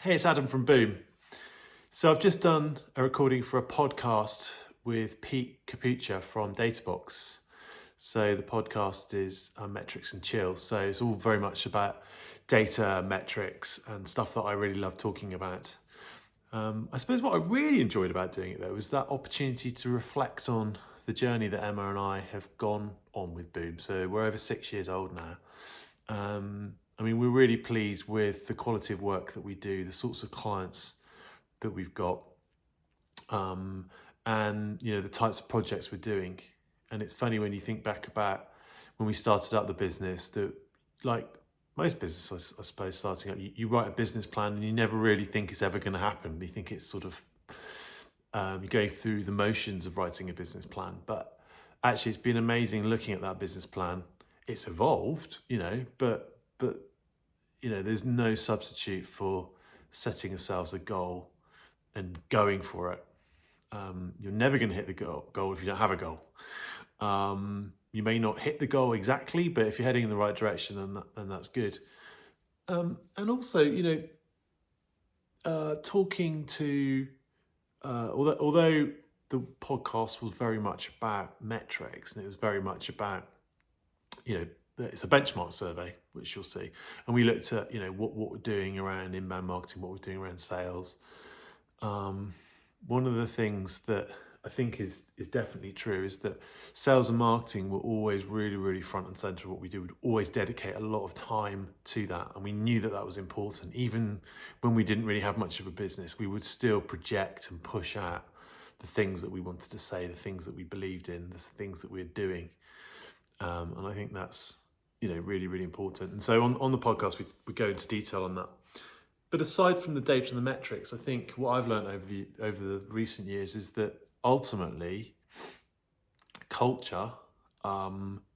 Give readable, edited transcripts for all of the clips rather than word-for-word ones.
Hey, it's Adam from Boom. So I've just done a recording for a podcast with Pete Caputa from Databox. So the podcast is Metrics and Chill. So it's all very much about data, metrics, and stuff that I really love talking about. I suppose what I really enjoyed about doing it though was that opportunity to reflect on the journey that Emma and I have gone on with Boom. So we're over 6 years old now. We're really pleased with the quality of work that we do, the sorts of clients that we've got, and the types of projects we're doing. And it's funny when you think back about when we started up the business that, like most businesses, I suppose, starting up, you write a business plan and you never really think it's ever going to happen. You think it's sort of you're going through the motions of writing a business plan, but actually, it's been amazing looking at that business plan. It's evolved, but there's no substitute for setting yourselves a goal and going for it. You're never going to hit the goal if you don't have a goal. You may not hit the goal exactly, but if you're heading in the right direction, then that's good. And also, talking to, although the podcast was very much about metrics and it was very much about, it's a benchmark survey, which you'll see. And we looked at, what we're doing around inbound marketing, what we're doing around sales. One of the things that I think is definitely true is that sales and marketing were always really, really front and center of what we do. We'd always dedicate a lot of time to that. And we knew that was important. Even when we didn't really have much of a business, we would still project and push out the things that we wanted to say, the things that we believed in, the things that we're doing. And I think that's, really, really important. And so on the podcast, we go into detail on that. But aside from the data and the metrics, I think what I've learned over the recent years is that ultimately culture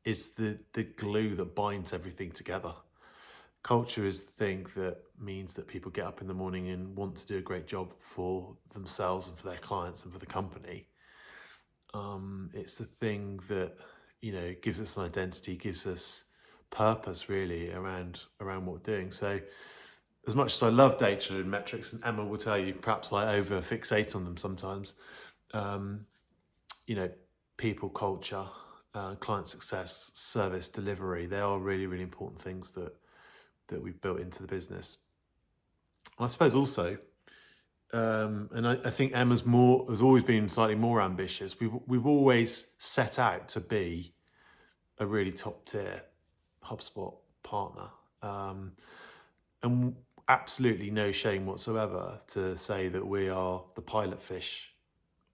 is the glue that binds everything together. Culture is the thing that means that people get up in the morning and want to do a great job for themselves and for their clients and for the company. It's the thing that gives us an identity, gives us purpose really around what we're doing. So as much as I love data and metrics, and Emma will tell you perhaps I over fixate on them sometimes, people, culture, client success, service delivery, they are really, really important things that we've built into the business. And I suppose also, and I think Emma's has always been slightly more ambitious. We've always set out to be a really top tier HubSpot partner, and absolutely no shame whatsoever to say that we are the pilot fish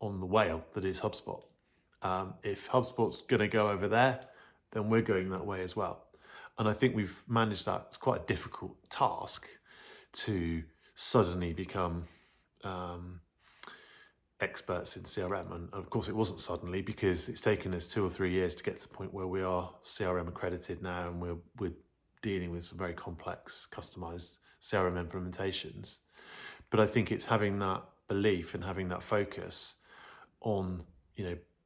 on the whale that is HubSpot. If HubSpot's going to go over there, then we're going that way as well. And I think we've managed that. It's quite a difficult task to suddenly become experts in CRM. And of course, it wasn't suddenly, because it's taken us 2 or 3 years to get to the point where we are CRM accredited now, and we're dealing with some very complex, customized CRM implementations. But I think it's having that belief and having that focus on,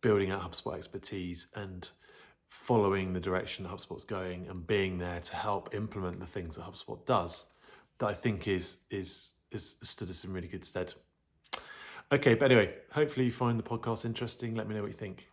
building out HubSpot expertise and following the direction that HubSpot's going and being there to help implement the things that HubSpot does, that I think is stood us in really good stead. Okay, but anyway, hopefully you find the podcast interesting. Let me know what you think.